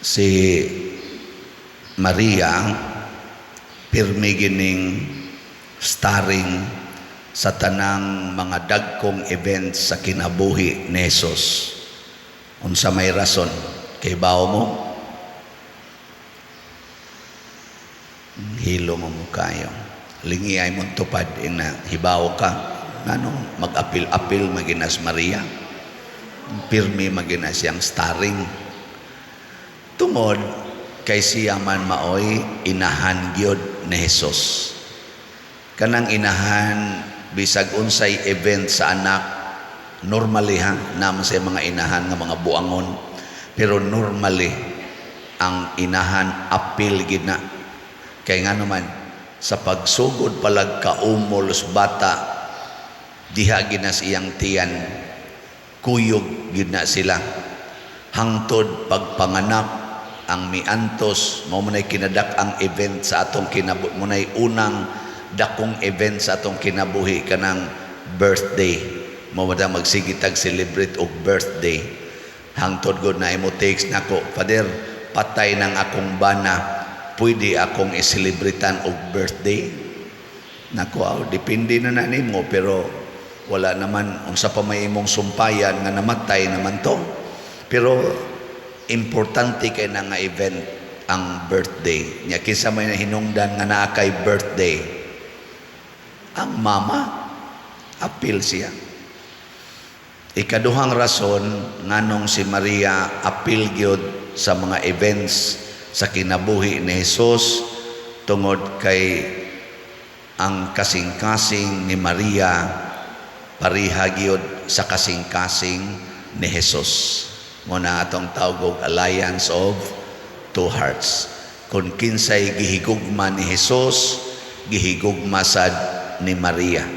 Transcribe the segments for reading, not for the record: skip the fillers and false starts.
si Maria pirmi gining starring sa tanang mga dagkong events sa kinabuhi ni Jesus. Unsa may rason kay bao mo? Hilo mo kayo. Lingi ay mong tupad ina hibaw ka. Anong mag-apil-apil maginas Maria? Pirmi maginas siyang starring. Tungod kay siya man maoy inahan gyud ni Jesus. Kanang inahan bisag unsay event sa anak normally naman sa mga inahan nga mga buangon, pero normally ang inahan apil gid na kay nga naman sa pagsugod palag kaumolos bata diha gid na siyang tiyan kuyog gid na sila hangtod pagpanganak ang miantos mao man kinadak ang event sa atong kinabuhi mo nay unang dakong event sa atong kinabuhi kanang birthday mo wala magsigitag celebrate og birthday hangtod gud na imo text nako Father patay nang akong bana pwede akong i-celebratean og birthday nako depende na nimo pero wala naman unsa pa may imong sumpayan nga namatay naman to pero importante kay na nga event ang birthday nya kinsa may hinungdan nga naa kay birthday ang mama apil siya. Ikaduhang rason nganong si Maria apil gyud sa mga events sa kinabuhi ni Jesus tungod kay ang kasing-kasing ni Maria pariha gyud sa kasing-kasing ni Jesus. Muna atong tawag alliance of two hearts. Kung kinsay gihigugma ni Jesus, gihigugma sad ni Maria.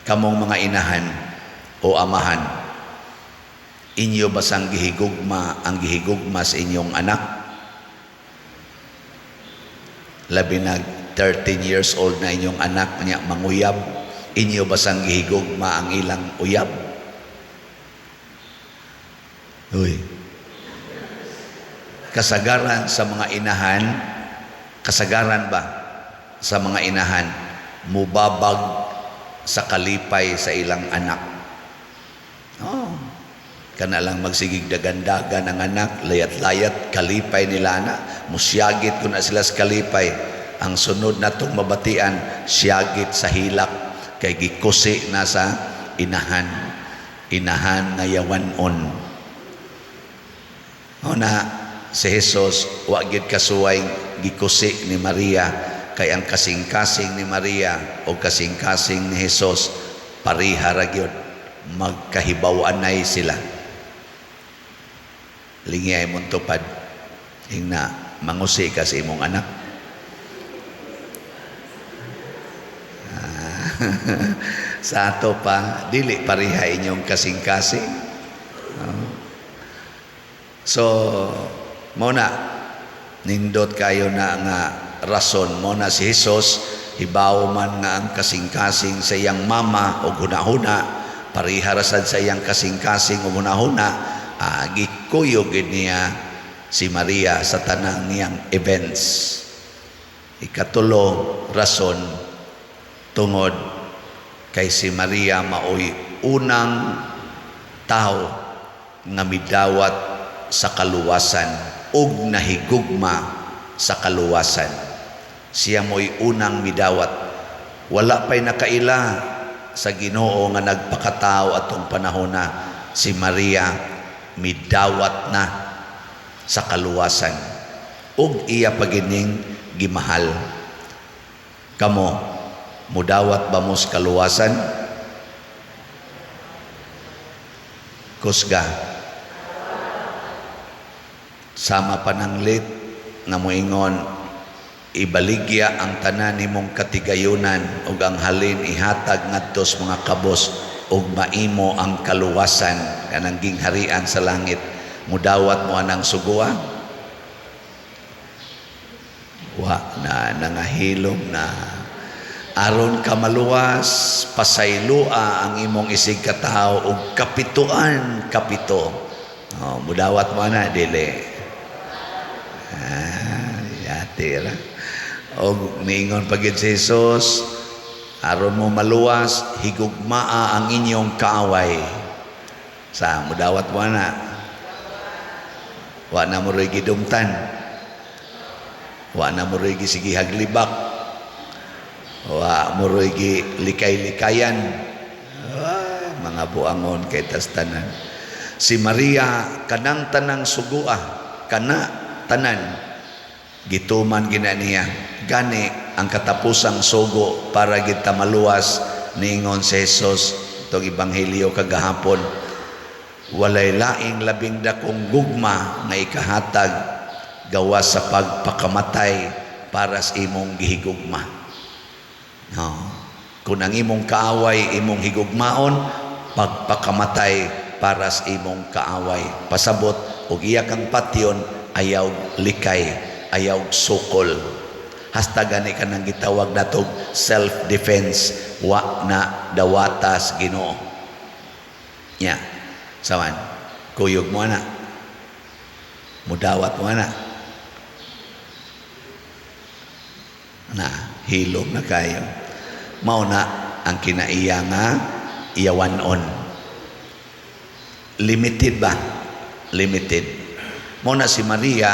Kamong mga inahan o amahan, inyo basang gihigugma ang gihigugma sa inyong anak? Labi na 13 years old na inyong anak niya manguyab, inyo basang gihigugma ang ilang uyab? Uy. Kasagaran sa mga inahan, kasagaran ba sa mga inahan mubabag sa kalipay sa ilang anak? Kana lang magsigig dagandagan ang anak, layat-layat kalipay nila na, musyagit ko na sila sa kalipay. Ang sunod na itong mabatian, siyagit sa hilak, kay gikusi na sa inahan nga yawanon. Na si Jesus wagid kasuway gikusi ni Maria kay ang kasing-kasing ni Maria o kasing-kasing ni Jesus pariha ra gyud magkahibaw-anay sila. Lingi ay mong tupad ingna mangusi ka sa imong anak. Sa ato pa dili pariha inyong kasing-kasing. So mo na nindot kayo na nga rason mo na si Jesus hibaw man nga ang kasing-kasing sa iyang mama o hunahuna pariharasad sa iyang kasing-kasing o hunahuna gikuyog niya si Maria sa tanang niyang events. Ikatulo rason tungod kay si Maria maoy unang tao nga midawat sa kaluwasan ug nahigugma sa kaluwasan. Siya mo'y unang midawat. Wala pa'y nakaila sa Ginoo nga nagpakatao atong panahon na si Maria midawat na sa kaluwasan ug iya pagining gimahal. Kamo mudawat ba mo sa kaluwasan? Kusga sama pananglit nga moingon ibaligya ang tanan nimong katigayunan ug ang halin ihatag ngadto sa mga kabos ug maimo ang kaluwasan kanang gingharian sa langit. Mudawat mo anang suguan? Wa na nangahilom na aron ka maluwas pasaylua ang imong isig katao ug kapituan kapito. Mudawat mo na dili. Tira. O niingon pagid si Jesus, aron mo maluwas, higugmaa ang inyong kaaway. Sa mudawat mo na. Wa na mo rin gidumtan. Wa na mo rin sige haglibak. Wa mo rin likay-likayan. Mga buangon kay tastanan. Si Maria kanang tanang sugua, kana tanan gituman gina niya. Gani ang katapusang sugo para kita maluwas niingon si Jesus itong ebanghelyo kagahapon. Walay laing labing dakong gugma nga ikahatag gawas sa pagpakamatay para sa imong gihigugma. No. Kung ang imong kaaway imong higugmaon, pagpakamatay para sa imong kaaway. Pasabot og iya kang patyon ayaw likay, ayaw sukol. Hasta gani ka nang gitawag natog self-defense, wa na dawatas Ginoo. Nya, saman, kuyog mo na, mudawat mo na, hilom na kayo. Mauna ang kinaiya nga iyawanon. Limited ba? Limited. Mauna si Maria,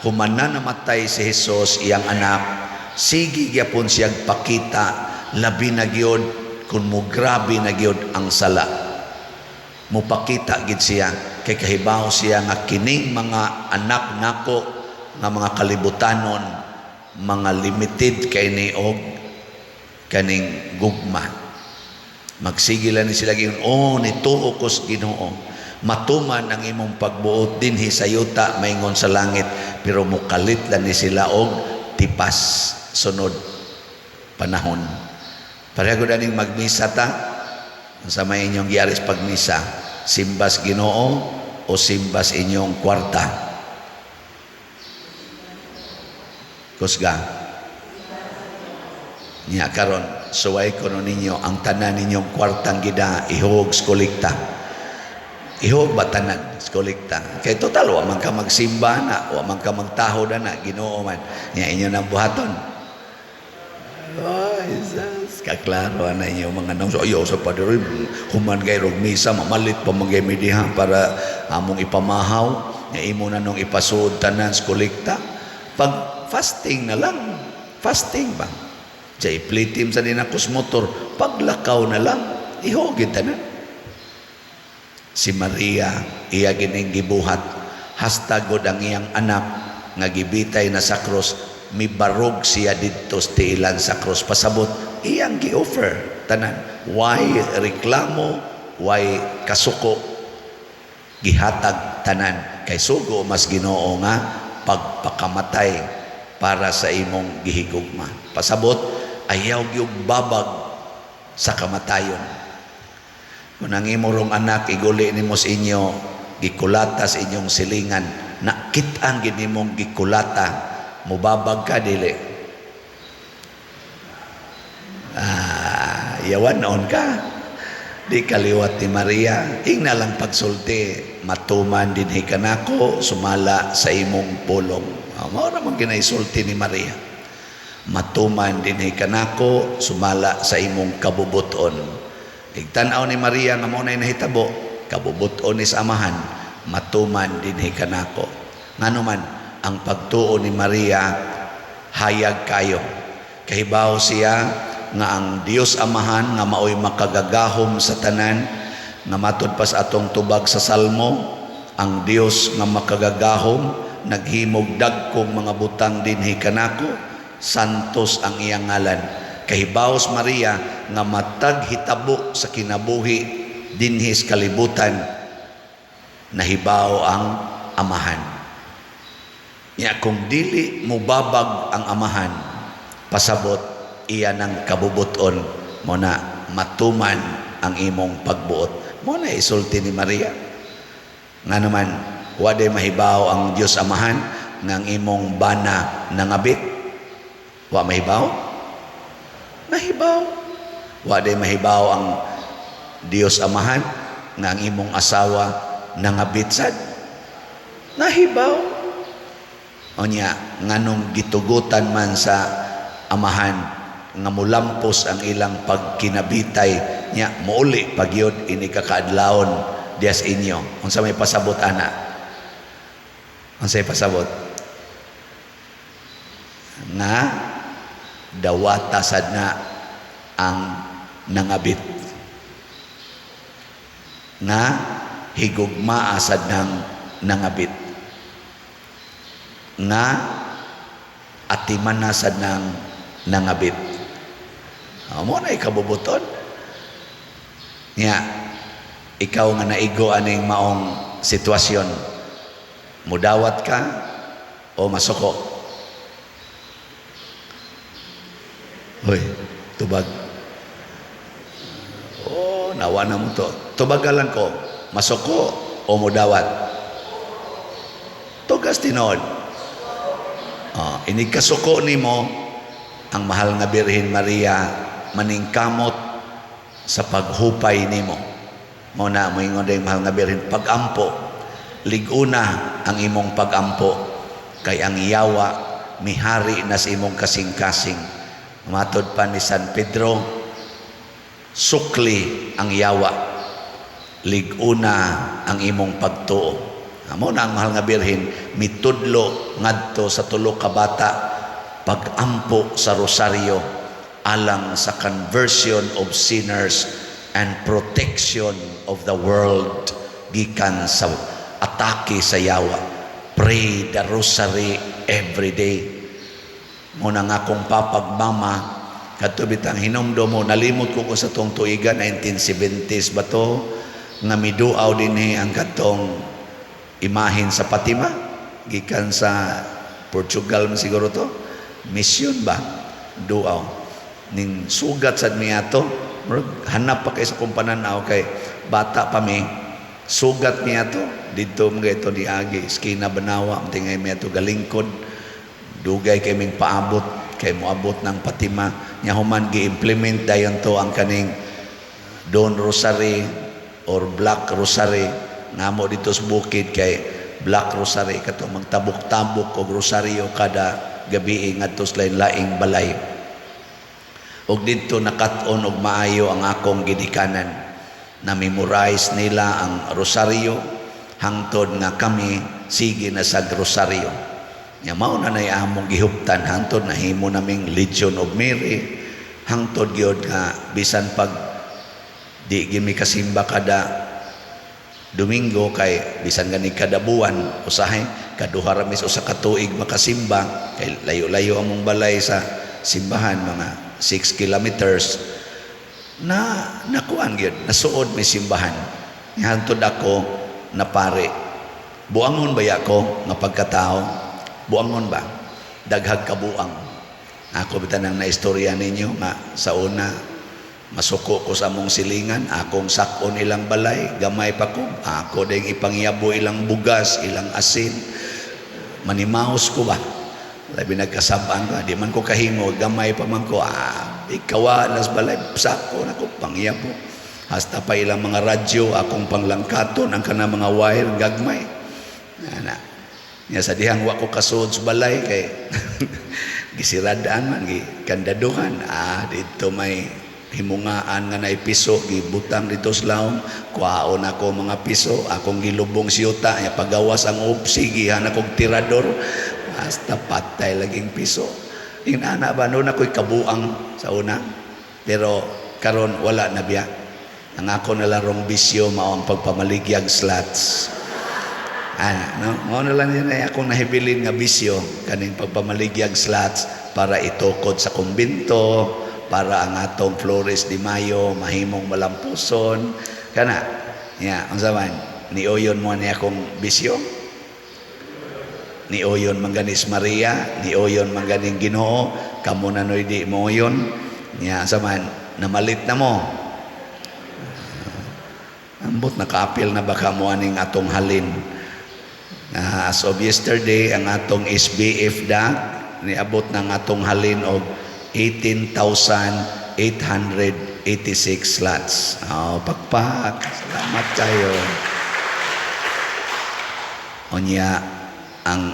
human na namatay si Jesus, iyang anak, sige gyapon siyang pakita, labi na gyud, kung mo grabe na gyud ang sala. Mupakita gid siya, kay kahibaw siya nga kining mga anak nako, nga mga kalibutanon, mga limited kay niog, kaning gugma. Magsigilan ni sila gyud, nituo ko sa Ginoo. Matuman ang imong pagbuot dinhi sa yuta maingon sa langit, pero mukalit lang ni sila og tipas sunod panahon. Pareho daning magmisa ta sa may inyong giaris pagmisa, simbas Ginoo o simbas inyong kwarta. Kusga niya karon suway kuno ninyo ang tanan ninyong kwartang gida ihog kolekta. Ihog ba tanan kolekta? Kay total wa man ka magsimba na, wa man ka magtaho na Ginoo man. Nya inyo nang buhaton. Ay, sus, kaklaro na inyo mga nang so ayo sa padre human kay rog misa mamalit pa magay diha para among ipamahaw nya imo na nung ipasuod tanan kolekta. Pag fasting na lang, fasting ba? Jay plitim sa dinakos motor, paglakaw na lang, ihogin tanan. Si Maria, iya gining gibuhat, hastagod ang iyang anak, nga gibitay na sa krus, mibarog siya dito sa tiilan sa krus. Pasabot, iyang gi-offer, tanan. Why reklamo, why kasuko, gihatag tanan. Kay sugo mas Ginoo nga, pagpakamatay para sa imong gihigugma. Pasabot, ayaw gyud babag sa kamatayon. Kung ang imong anak iguli nimo sa inyo, gikulata sa inyong silingan, nakit-an gid nimong gikulata, mubabag ka dili. Yawan noon ka. Di kaliwat ni Maria, ingna lang pagsulti, matuman dinhi kanako, sumala sa imong pulong. Mao ra man ginaisulti ni Maria. Matuman dinhi kanako, sumala sa imong kabubuton. Igtan-aw ni Maria nga mao nay nahitabo, kabubuton ni sa amahan, matuman dinhi kanako. Nganuman ang pagtuo ni Maria hayag kayo. Kahibaw siya nga ang Dios Amahan nga maoy makagagahom sa tanan, nga matud pa sa atong tubag sa Salmo, ang Dios nga makagagahom naghimog dagkong mga butang dinhi kanako, santos ang iyang ngalan. Kahibaos Maria nga matag hitabo sa kinabuhi dinhi sa kalibutan, nahibaw ang Amahan. Nya kung dili mo babag ang Amahan, pasabot iya ng kabubuton mo na matuman ang imong pagbuot. Mo na isulti ni Maria. Nga naman, waday mahibaw ang Diyos Amahan ng imong bana nangabit. Wa mahibaw? Mahibaw. Waday mahibaw ang Diyos Amahan ng imong asawa nangabit sad. Nahibaw. O niya, nganong gitugutan man sa amahan, nga mulampos ang ilang pagkinabitay niya, muuli pagyod ini kakaadlawon dias inyo. Unsa may pasabot ana? Unsa may pasabot? Nga dawata sad na ang nangabit. Nga higugmaa sad nang nangabit. Nga atiman na sad nang nangabit. Mo na ikabubuton. Nya ikaw nga naigo aning maong sitwasyon, mudawat ka o masuko? Hoy, tubag. Oh, nawa na mo to. Tubagalan ko, masuko o mudawat? Tugas tinod. Inikasuko nimo ang mahal nga Birhen Maria maningkamot sa paghupay nimo. Mao na moingon dayong mahal nga Birhen, pagampo, liguna ang imong pagampo, kay ang yawa mihari na sa imong kasing-kasing. Matod pa ni San Pedro, sukli ang yawa, liguna ang imong pagtuo. Amo na ang mahal nga Birhen mitudlo ngadto sa tulo ka bata, pagampo sa rosaryo alang sa conversion of sinners and protection of the world gikan sa atake sa yawa. Pray the rosary every day. Muna nga akong papagmama katubit ang hinumdo mo, nalimot ko sa tong tuiga 1970s ba to, nga miduaw din ang katong imahin sa Fatima gikan sa Portugal siguro to, mission ba duaw ning sugat sad mi ato, hanap pa kay sa kumpananaw kay bata pa mi, sugat mi ato dito mga ito di agi skina Banawa tingay mi ato galingkod, dugay kay ming paabot kay moabot ng Fatima nya human gi-implement dayon to ang kaning Dawn Rosary or Black Rosary namo dito sa bukid, kay Black Rosary kato magtabok-tabok og rosaryo kada gabi ngadto sa lain-laing balay. Og dito nakat-on og maayo ang akong gidikanan, na memorize nila ang rosaryo hangtod nga kami sige na sa rosaryo. Nya mao na nay among gihuptan hangtod nahimo naming Legion of Mary, hangtod gyud nga bisan pag di gimi kasimba kada Domingo kay bisan gani kada buwan usahay kaduha ra mis usa ka tuig makasimba kay layo-layo among balay sa simbahan, mga 6 kilometers na nakuan gyud nasuod may simbahan. Hangtod ako na pare, buangon ba ako nga pagkatao? Buangon ba? Daghag kabuang. Ako bitan nang naistorya ninyo nga sa una masuko ko sa mong silingan, akong sakon ilang balay, gamay pa ko, ako ding ipangyabo ilang bugas, ilang asin, manimaos ko ba? Labi nagkasabaan ko, di man ko kahimo, gamay pa man ko, ikawa nas balay, sako na ko, pangyabo. Hasta pa ilang mga radyo, akong panglangkaton, ang kana mga wire, gagmay. Nga sa dihang wa ko kasuod sa balay, kay gisiradaan man, kandaduhan, dito may himungaan nga na piso gibutang dito sa laom, kuhaon ako mga piso, akong gilubong siyuta ya pagawas ang upsi gihan akong tirador, hasta patay laging piso. Inana ba noon ako'y kabuang sa una, pero karon wala na biya. Ang ako nalarong bisyo mao ang pagpamaligyag slots. No? Mao na lang yun ay akong nahibilin nga bisyo kaning pagpamaligyag slots para itukod sa kumbinto, para ang atong Flores de Mayo mahimong malampuson kana nya unsa man nioyon mo ni akong bisyo, nioyon mangganis Maria, nioyon mangganing Ginoo, kamo na noy di mo yon nya unsa man namalit na mo, ambot nakaapil na baka mo aning atong halin. As of yesterday ang atong SBF niabot ng atong halin og 18,886 slots. Pakpak. Salamat kayo. Onya, ang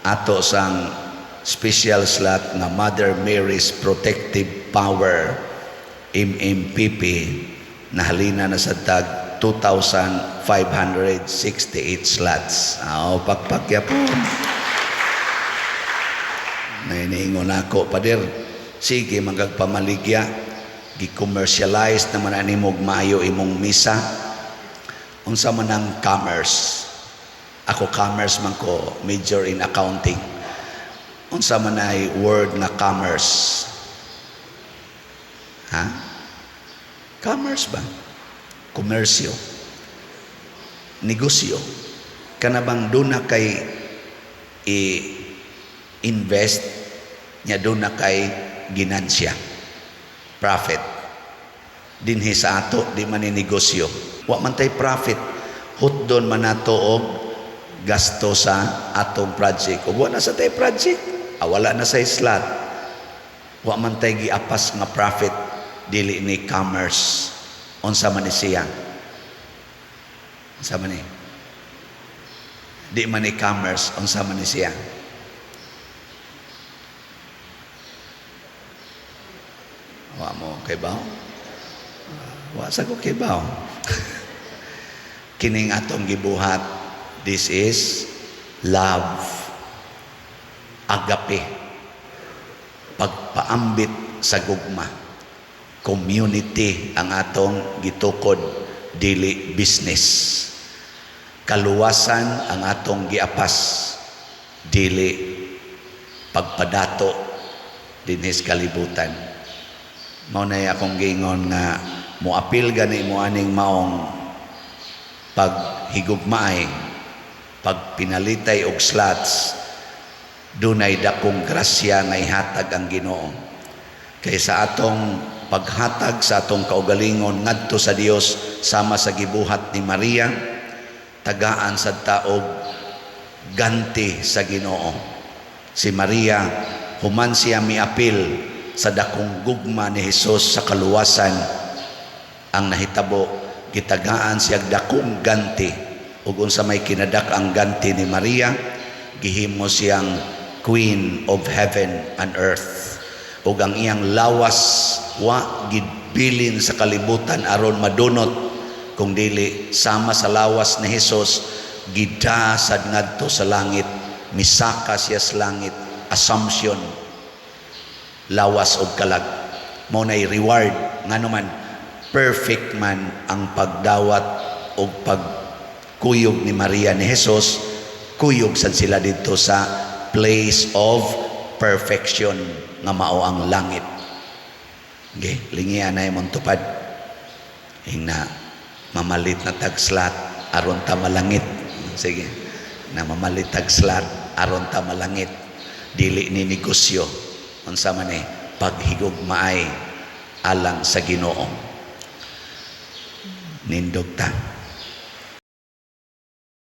ato sang special slot nga Mother Mary's Protective Power MMPP na halina na sa tag 2,568 slots. Pakpakya po. Nainiingon ako, Pader, sige, magagpamaligya, gi-commercialize naman animog maayo imong misa. Unsa man ang commerce. Ako commerce man ko, major in accounting. Unsa man ay word na commerce? Ha? Commerce ba? Komersyo. Negosyo. Kanabang doon na kay i-invest niya doon na kay ginansya. Profit. Dinhi sa ato, di man negosyo. Wa man tay profit. Hut doon man nato og gasto sa atong project. Ug wala na sa tay project. Wala na sa slot. Wa man tay giapas nga profit dili ni commerce. Unsa man ni siya? Unsa man ni? Di man ni commerce, unsa man ni siya? Wa mo kay bawo? Wa sa ko kay bawo. Kining atong gibuhat, this is love. Agape. Pagpaambit sa gugma. Community ang atong gitukod, dili business. Kaluwasan ang atong giapas, dili pagpadato dinhis kalibutan. Mao nay akong giingon nga moapil gani mo aning maong paghigugmaay, pagpinalitay og slots, dunay dakong grasya nga ihatag ang Ginoo. Kaysa atong paghatag sa atong kaugalingon ngadto sa Dios sama sa gibuhat ni Maria, tagaan sa taog ganti sa Ginoo. Si Maria, human siya miapil sa dakong gugma ni Hesus sa kaluwasan, ang nahitabo gitagaan siya dakong ganti. Ug unsa may kinadak ang ganti ni Maria, gihimo siyang Queen of Heaven and Earth. Ug ang iyang lawas wa gidbilin sa kalibutan aron madunot, kung dili sama sa lawas ni Hesus gidasad ngadto sa langit, misaka siya sa langit, assumption, lawas og kalag. Mao nay reward nganuman perfect man ang pagdawat og pagkuyog ni Maria ni Hesus, kuyog sad sila dito sa place of perfection nga mao ang langit. Okay, lingian na imong tupad. Hingna mamalit na tagslat aron ta malangit. Sige. Na mamalit tagslat aron ta malangit. Dili ni negosyo. Unsa man paghigugmaay alang sa Ginoo. Nindog ta.